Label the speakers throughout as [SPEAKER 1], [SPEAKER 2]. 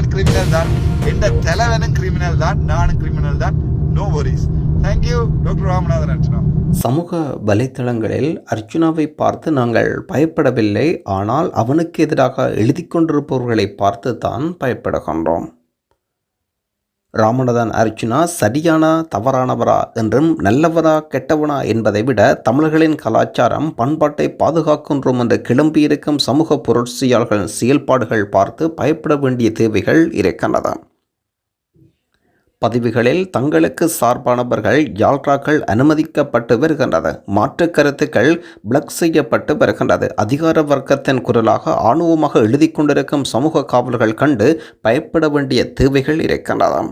[SPEAKER 1] நான் கிரிமினல் தான், எந்த தலைவனும் கிரிமினல் தான், நானும் கிரிமினல் தான். No worries. Thank you doctor Ramanathan Archana.
[SPEAKER 2] சமூக வலைத்தளங்களில் அர்ச்சுனாவை பார்த்து நாங்கள் பயப்படவில்லை, ஆனால் அவனுக்கு எதிராக எழுதி கொண்டிருப்பவர்களை பார்த்து தான் பயப்படுகின்றோம். ராமநாதன் அர்ச்சுனா சரியான தவறானவரா என்றும் நல்லவரா கெட்டவனா என்பதை விட தமிழர்களின் கலாச்சாரம் பண்பாட்டை பாதுகாக்கின்றோம் என்று கிளம்பியிருக்கும் சமூக புரட்சியாளர்களின் செயல்பாடுகள் பார்த்து பயப்பட வேண்டிய தேவைகள் இருக்கின்றன. பதிவுகளில் தங்களுக்கு சார்பானவர்கள் யாழ்ராக்கள் அனுமதிக்கப்பட்டு வருகின்றது. மாற்று கருத்துக்கள் பிளக் செய்யப்பட்டு வருகின்றது. அதிகார வர்க்கத்தின் குரலாக ஆணவமாக எழுதி கொண்டிருக்கும் சமூக காவலர்கள் கண்டு பயப்பட வேண்டிய தேவைகள் இருக்கின்றன.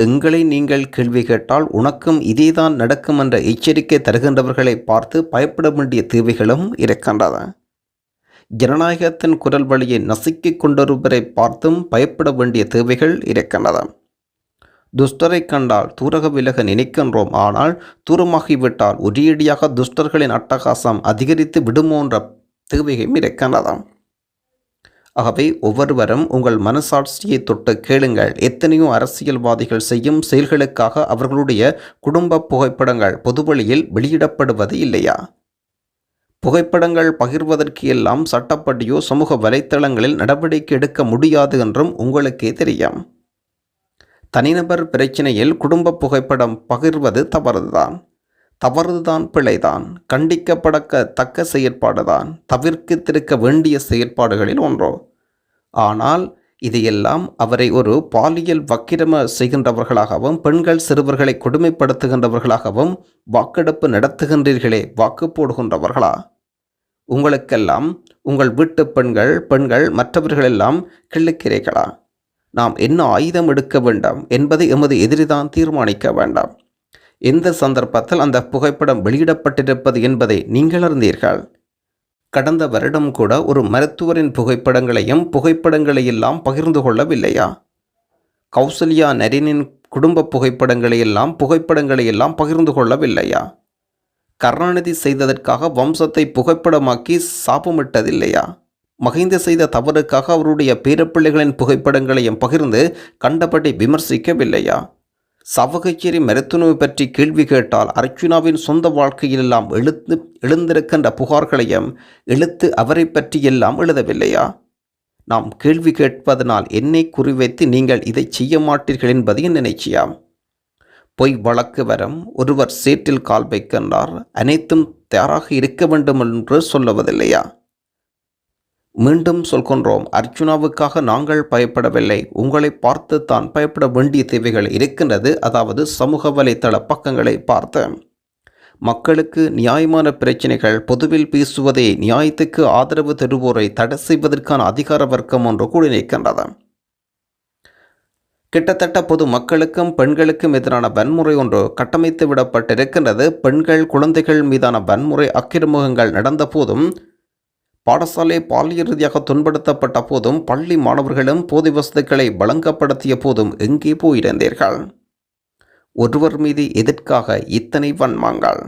[SPEAKER 2] எங்களை நீங்கள் கேள்வி கேட்டால் உனக்கும் இதேதான் நடக்கும் என்ற எச்சரிக்கை தருகின்றவர்களை பார்த்து பயப்பட வேண்டிய தேவைகளும் இருக்கின்றன. ஜனநாயகத்தின் குரல் வழியை நசுக்கிக் கொண்டிருப்பவரை பார்த்தும் பயப்பட வேண்டிய தேவைகள் இருக்கின்றன. துஷ்டரை கண்டால் தூரக விலக நினைக்கின்றோம், ஆனால் தூரமாகிவிட்டால் ஒரேடியாக துஷ்டர்களின் அட்டகாசம் அதிகரித்து விடுமோன்ற தேவையும் இருக்கின்றன. ஆகவே ஒவ்வொருவரும் உங்கள் மனசாட்சியை தொட்டு கேளுங்கள். எத்தனையோ அரசியல்வாதிகள் செய்யும் செயல்களுக்காக அவர்களுடைய குடும்ப புகைப்படங்கள் பொதுவெளியில் வெளியிடப்படுவது இல்லையா? புகைப்படங்கள் பகிர்வதற்கு எல்லாம் சட்டப்படியோ சமூக வலைத்தளங்களில் நடவடிக்கை எடுக்க முடியாது என்றும் உங்களுக்கே தெரியும். தனிநபர் பிரச்சனையில் குடும்ப புகைப்படம் பகிர்வது தவறுதான், பிழைதான், கண்டிக்கப்படத்தக்க செயற்பாடுதான், தவிர்த்திருக்க வேண்டிய செயற்பாடுகளில் ஒன்றோ. ஆனால் இதையெல்லாம் அவரை ஒரு பாலியல் வக்கிரம செய்கின்றவர்களாகவும் பெண்கள் சிறுவர்களை கொடுமைப்படுத்துகின்றவர்களாகவும் வாக்கெடுப்பு நடத்துகின்றீர்களே, வாக்கு போடுகின்றவர்களா? உங்களுக்கெல்லாம் உங்கள் வீட்டு பெண்கள் மற்றவர்களெல்லாம் கிள்ளுக்கிறீர்களா? நாம் என்ன ஆயுதம் எடுக்க வேண்டாம் என்பதை எமது எதிரிதான் தீர்மானிக்க வேண்டாம். எந்த சந்தர்ப்பத்தில் அந்த புகைப்படம் வெளியிடப்பட்டிருப்பது என்பதை நீங்கள் அறிந்தீர்கள். கடந்த வருடம் கூட ஒரு மருத்துவரின் புகைப்படங்களையெல்லாம் பகிர்ந்து கொள்ளவில்லையா? கௌசல்யா நரேனின் குடும்ப புகைப்படங்களையெல்லாம் பகிர்ந்து கொள்ளவில்லையா? கருணாநிதி செய்ததற்காக வம்சத்தை புகைப்படமாக்கி சாபமிட்டதில்லையா? மகிந்த செய்த தவறுக்காக அவருடைய பேரப்பிள்ளைகளின் புகைப்படங்களையும் பகிர்ந்து கண்டபடி விமர்சிக்கவில்லையா? சவகச்சேரி மருத்துவமை பற்றி கேள்வி கேட்டால் அர்ச்சுனாவின் சொந்த வாழ்க்கையிலெல்லாம் எழுந்திருக்கின்ற புகார்களையும் அவரை பற்றியெல்லாம் எழுதவில்லையா? நாம் கேள்வி கேட்பதனால் என்னை குறிவைத்து நீங்கள் இதை செய்ய மாட்டீர்கள் என்பது என் நினைச்சியாம். பொய் வழக்கு வரும், ஒருவர் சேற்றில் கால் வைக்கின்றார், அனைத்தும் தயாராக இருக்க வேண்டும் என்று சொல்லுவதில்லையா? மீண்டும் சொல்கின்றோம், அர்ச்சுனாவுக்காக நாங்கள் பயப்படவில்லை, உங்களை பார்த்து தான் பயப்பட வேண்டிய தேவைகள் இருக்கின்றது. அதாவது சமூக வலைத்தள பக்கங்களை பார்த்து மக்களுக்கு நியாயமான பிரச்சனைகள் பொதுவில் பேசுவதே நியாயத்துக்கு ஆதரவு தருவோரை தடை செய்வதற்கான அதிகார வர்க்கம் ஒன்று கூடி நிற்கின்றது. கிட்டத்தட்ட பொது மக்களுக்கும் பெண்களுக்கும் எதிரான வன்முறை ஒன்று கட்டமைத்து விடப்பட்டிருக்கின்றது. பெண்கள் குழந்தைகள் மீதான வன்முறை அக்கிரமங்கள் நடந்த போதும், பாடசாலை பாலியல் ரீதியாக துன்படுத்தப்பட்ட போதும், பள்ளி மாணவர்களும் போதை வசதிகளை வழங்கப்படுத்திய போதும் எங்கே போயிருந்தீர்கள்? ஒருவர் மீது எதற்காக இத்தனை வன்மங்கள்?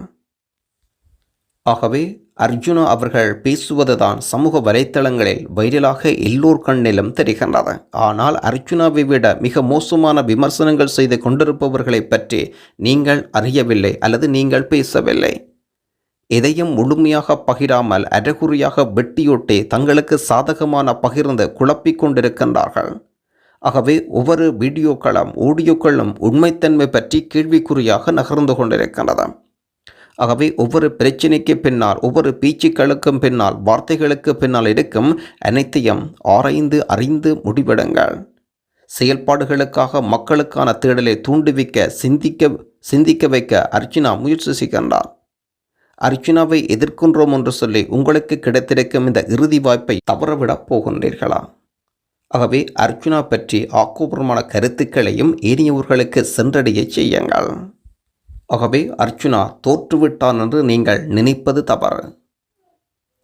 [SPEAKER 2] ஆகவே அர்ஜுனா அவர்கள் பேசுவதுதான் சமூக வலைத்தளங்களில் வைரலாக எல்லோர் கண்ணிலும் தெரிகின்றது. ஆனால் அர்ஜுனாவை விட மிக மோசமான விமர்சனங்கள் செய்து கொண்டிருப்பவர்களை பற்றி நீங்கள் அறியவில்லை அல்லது நீங்கள் பேசவில்லை. எதையும் முழுமையாக பகிராமல் அரைகுறையாக வெட்டியொட்டி தங்களுக்கு சாதகமான பகிர்ந்து குழப்பிக் கொண்டிருக்கின்றார்கள். ஆகவே ஒவ்வொரு வீடியோக்களும் ஆடியோக்களும் உண்மைத்தன்மை பற்றி கேள்விக்குறியாக நகர்ந்து கொண்டிருக்கின்றது. ஆகவே ஒவ்வொரு பிரச்சனைக்கு பின்னால், ஒவ்வொரு பேச்சுக்களுக்கும் பின்னால், வார்த்தைகளுக்கு பின்னால் இருக்கும் அனைத்தையும் ஆராய்ந்து அறிந்து முடிவெடுங்கள். செயல்பாடுகளுக்காக மக்களுக்கான தேடலை தூண்டுவிக்க சிந்திக்க வைக்க அர்ச்சுனா முயற்சி செய்கின்றார். அர்ச்சுனாவை எதிர்க்கின்றோம் என்று சொல்லி உங்களுக்கு கிடைத்திருக்கும் இந்த இறுதி வாய்ப்பை தவறவிடப் போகின்றீர்களா? ஆகவே அர்ச்சுனா பற்றி ஆக்கப்பூர்வமான கருத்துக்களையும் ஏனையவர்களுக்கு சென்றடைய செய்யுங்கள். ஆகவே அர்ச்சுனா தோற்றுவிட்டான் என்று நீங்கள் நினைப்பது தவறு.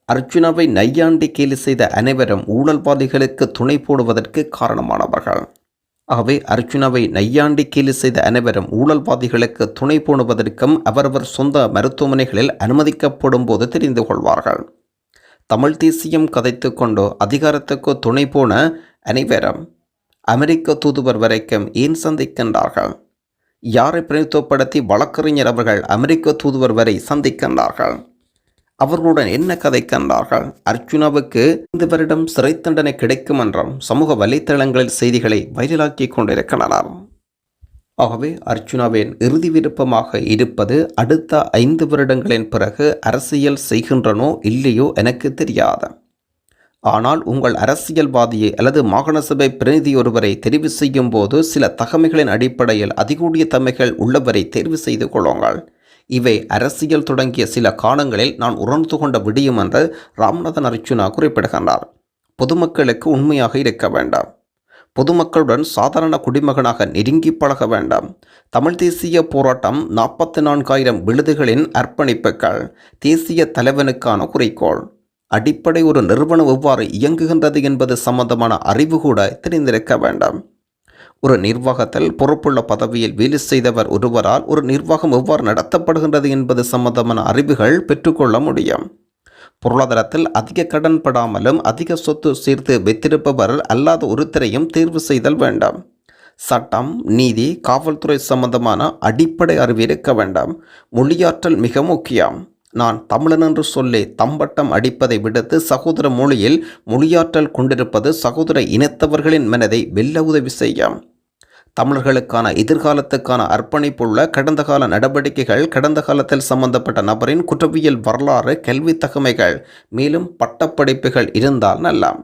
[SPEAKER 2] அர்ச்சுனாவை நையாண்டி கேலி செய்த அனைவரும் ஊழல்வாதிகளுக்கு துணை போடுவதற்கு காரணமானவர்கள். ஆகவே அர்ச்சுனாவை நையாண்டி கேலி செய்த அனைவரும் ஊழல்வாதிகளுக்கு துணை போடுவதற்கும் அவரவர் சொந்த மருத்துவமனைகளில் அனுமதிக்கப்படும் போது தெரிந்து கொள்வார்கள். தமிழ் தேசியம் கதைத்து கொண்டு அதிகாரத்துக்கு துணை போன அனைவரும் அமெரிக்க தூதுவர் வரைக்கும் ஏன் சந்திக்கின்றார்கள்? யாரை பிரதித்துவப்படுத்தி வழக்கறிஞர் அவர்கள் அமெரிக்க தூதுவர் வரை சந்திக்கின்றார்கள்? அவர்களுடன் என்ன கதைக்கின்றார்கள்? அர்ச்சுனாவுக்கு இந்த வருடம் சிறை தண்டனை கிடைக்கும் என்றும் சமூக வலைத்தளங்களில் செய்திகளை வைரலாக்கி கொண்டிருக்கின்றனர். ஆகவே அர்ச்சுனாவின் இறுதி விருப்பமாக இருப்பது அடுத்த 5 வருடங்களின் பிறகு அரசியல் செய்கின்றனோ இல்லையோ எனக்கு தெரியாது. ஆனால் உங்கள் அரசியல்வாதியை அல்லது மாகாண சபை பிரதிநிதி ஒருவரை தெரிவு செய்யும் போது சில தகமைகளின் அடிப்படையில் அதிகூடிய தன்மைகள் உள்ளவரை தேர்வு செய்து கொள்ளுங்கள். இவை அரசியல் தொடங்கிய சில காலங்களில் நான் உணர்ந்து கொண்ட விடியும் என்று ராமநாதன் அர்ச்சுனா குறிப்பிடுகின்றார். பொதுமக்களுக்கு உண்மையாக இருக்க வேண்டாம். பொதுமக்களுடன் சாதாரண குடிமகனாக நெருங்கி பழக வேண்டாம். தமிழ் தேசிய போராட்டம் 44,000 விழுதுகளின் அர்ப்பணிப்புகள், தேசிய தலைவனுக்கான குறிக்கோள், அடிப்படை ஒரு நிறுவனம் எவ்வாறு இயங்குகின்றது என்பது சம்பந்தமான அறிவு கூட தெரிந்திருக்க வேண்டாம். ஒரு நிர்வாகத்தில் பொறுப்புள்ள பதவியில் வேலை செய்தவர் ஒருவரால் ஒரு நிர்வாகம் எவ்வாறு நடத்தப்படுகின்றது என்பது சம்பந்தமான அறிவுகள் பெற்றுக்கொள்ள முடியும். பொருளாதாரத்தில் அதிக கடன் படாமலும் அதிக சொத்து சேர்த்து வைத்திருப்பவர் அல்லாத ஒருத்தரையும் தேர்வு செய்தல் வேண்டாம். சட்டம், நீதி, காவல்துறை சம்பந்தமான அடிப்படை அறிவு இருக்க வேண்டாம். மொழியாற்றல் மிக முக்கியம். நான் தமிழன் என்று சொல்லி தம்பட்டம் அடிப்பதை விடுத்து சகோதர மொழியில் மொழியாற்றல் கொண்டிருப்பது சகோதர இனத்தவர்களின் மனதை வெல்ல உதவி செய்யும். தமிழர்களுக்கான எதிர்காலத்துக்கான அர்ப்பணிப்புள்ள கடந்த கால நடவடிக்கைகள், கடந்த காலத்தில் சம்பந்தப்பட்ட நபரின் குற்றவியல் வரலாறு, கல்வி தகமைகள், மேலும் பட்டப்படிப்புகள் இருந்தால் நல்லாம்.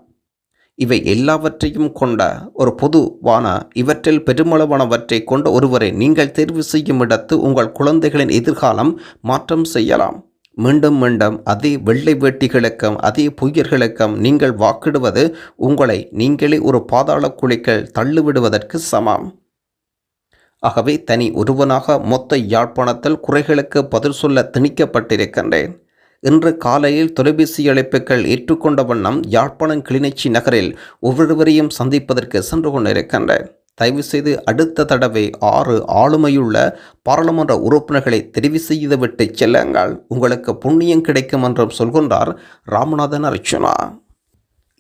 [SPEAKER 2] இவை எல்லாவற்றையும் கொண்ட ஒரு பொதுவான இவற்றில் பெருமளவானவற்றை கொண்ட ஒருவரை நீங்கள் தேர்வு செய்யும் இடத்து உங்கள் குழந்தைகளின் எதிர்காலம் மாற்றம் செய்யலாம். மீண்டும் மீண்டும் அதே வெள்ளை வேட்டிகளுக்கும் அதே பொய்யர்களுக்கும் நீங்கள் வாக்கிடுவது உங்களை நீங்களே ஒரு பாதாள குழிக்குள் தள்ளிவிடுவதற்கு சமம். ஆகவே தனி ஒருவனாக மொத்த யாழ்ப்பாணத்தில் குறைகளுக்கு பதில் சொல்ல திணிக்கப்பட்டிருக்கின்றேன். இன்று காலையில் தொலைபேசி அழைப்புகள் ஏற்றுக்கொண்ட வண்ணம் யாழ்ப்பாணம் கிளிநொச்சி நகரில் ஒவ்வொருவரையும் சந்திப்பதற்கு சென்று கொண்டிருக்கின்றேன். தயவு செய்து அடுத்த தடவை 6 ஆளுமையுள்ள பாராளுமன்ற உறுப்பினர்களை தெரிவு செய்துவிட்டு செல்லுங்கள். உங்களுக்கு புண்ணியம் கிடைக்கும் என்றும் சொல்கின்றார் ராமநாதன் அர்ச்சுனா.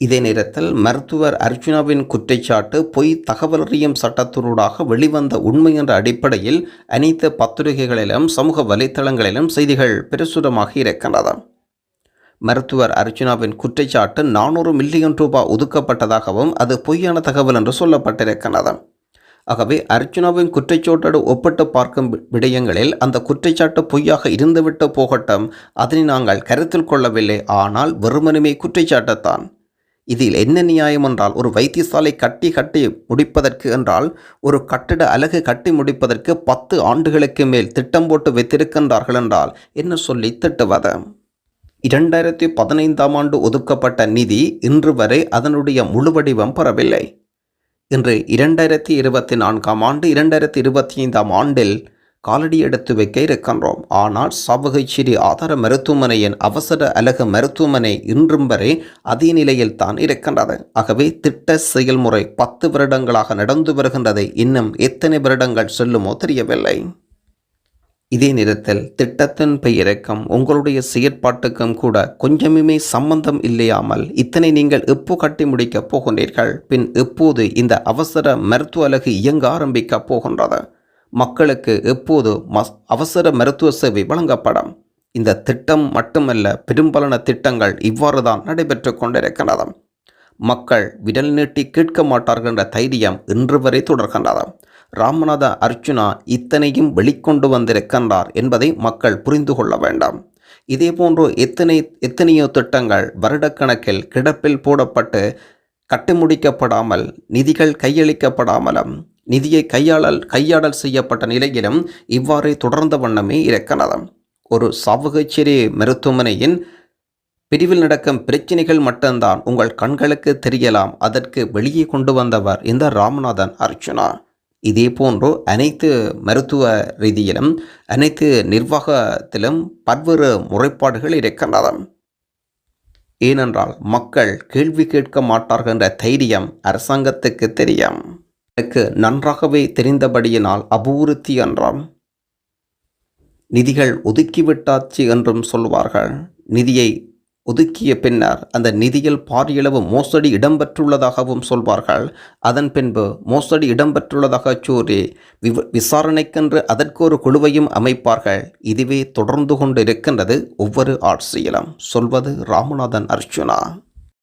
[SPEAKER 2] இதே நேரத்தில் மருத்துவர் அர்ச்சுனாவின் குற்றச்சாட்டு பொய் தகவலறியும் சட்டத்தினூடாக வெளிவந்த உண்மை என்ற அடிப்படையில் அனைத்து பத்திரிகைகளிலும் சமூக வலைத்தளங்களிலும் செய்திகள் பிரசுரமாக இருக்கின்றன. மருத்துவர் அர்ச்சுனாவின் குற்றச்சாட்டு 400 மில்லியன் ரூபாய் ஒதுக்கப்பட்டதாகவும் அது பொய்யான தகவல் என்று சொல்லப்பட்டிருக்கிறது. ஆகவே அர்ச்சுனாவின் குற்றச்சாட்டோடு ஒப்பிட்டு பார்க்கும் விடயங்களில் அந்த குற்றச்சாட்டு பொய்யாக இருந்துவிட்டு போகட்டும், அதனை நாங்கள் கருத்தில் கொள்ளவில்லை. ஆனால் வெறுமனுமே குற்றச்சாட்டுத்தான். இதில் என்ன நியாயம் என்றால், ஒரு வைத்தியசாலை கட்டி முடிப்பதற்கு என்றால், ஒரு கட்டிட அலகு கட்டி முடிப்பதற்கு 10 ஆண்டுகளுக்கு மேல் திட்டம் போட்டு வைத்திருக்கின்றார்கள் என்றால் என்ன சொல்லி திட்டுவது? 2015ஆம் ஆண்டு ஒதுக்கப்பட்ட நிதி இன்று வரை அதனுடைய முழு வடிவம் பெறவில்லை. இன்று 2024ஆம் ஆண்டு 2025ஆம் ஆண்டில் காலடி எடுத்து வைக்க இருக்கின்றோம். ஆனால் சாவகச்சேரி ஆதார மருத்துவமனையின் அவசர அலகு மருத்துவமனை இன்றும் வரை அதே நிலையில் தான் இருக்கின்றது. ஆகவே திட்ட செயல்முறை 10 வருடங்களாக நடந்து வருகின்றது. இன்னும் எத்தனை வருடங்கள் செல்லுமோ தெரியவில்லை. இதே நேரத்தில் திட்டத்தின் பெயருக்கும் உங்களுடைய செயற்பாட்டுக்கும் கூட கொஞ்சமுமே சம்பந்தம் இல்லையாமல் இத்தனை நீங்கள் எப்போ கட்டி முடிக்கப் போகின்றீர்கள்? பின் எப்போது இந்த அவசர மருத்துவ அலகு இயங்க ஆரம்பிக்க போகின்றது? மக்களுக்கு எப்போது அவசர மருத்துவ சேவை வழங்கப்படும்? இந்த திட்டம் மட்டுமல்ல, பெரும்பாலான திட்டங்கள் இவ்வாறு தான் நடைபெற்று கொண்டிருக்கின்றன. மக்கள் விரல் நீட்டி கேட்க மாட்டார்கள் என்ற தைரியம் இன்று வரை தொடர்கின்றது. ராமநாத அர்ச்சுனா இத்தனையும் வெளிக்கொண்டு வந்திருக்கின்றார் என்பதை மக்கள் புரிந்து கொள்ள வேண்டாம். இதேபோன்று எத்தனையோ திட்டங்கள் வருடக்கணக்கில் கிடப்பில் போடப்பட்டு கட்டி முடிக்கப்படாமல், நிதிகள் கையளிக்கப்படாமலும், நிதியை கையாடல் செய்யப்பட்ட நிலையிலும் இவ்வாறு தொடர்ந்த வண்ணமே இருக்கிறது. ஒரு சாவகச்சேரி மருத்துவமனையின் பிரிவில் நடக்கும் பிரச்சனைகள் மட்டும்தான் உங்கள் கண்களுக்கு தெரியலாம். அதற்கு வெளியே கொண்டு வந்தவர் இந்த ராமநாதன் அர்ச்சுனா. இதே போன்று அனைத்து மருத்துவ ரீதியிலும் அனைத்து நிர்வாகத்திலும் பல்வேறு முறைப்பாடுகள் இருக்கின்றன. ஏனென்றால் மக்கள் கேள்வி கேட்க மாட்டார்கள் என்ற தைரியம் அரசாங்கத்துக்கு தெரியும். எனக்கு நன்றாகவே தெரிந்தபடியினால் அபிவிருத்தி என்றால் நிதிகள் ஒதுக்கிவிட்டாச்சு என்றும் சொல்வார்கள். நிதியை ஒதுக்கிய பின்னர் அந்த நிதியில் பாரியளவு மோசடி இடம்பெற்றுள்ளதாகவும் சொல்வார்கள். அதன் பின்பு மோசடி இடம்பெற்றுள்ளதாக கூறி விசாரணைக்கென்று அதற்கு ஒரு குழுவையும் அமைப்பார்கள். இதுவே தொடர்ந்து கொண்டிருக்கின்றது ஒவ்வொரு ஆட்சியிலும். சொல்வது ராமநாதன் அர்ச்சுனா.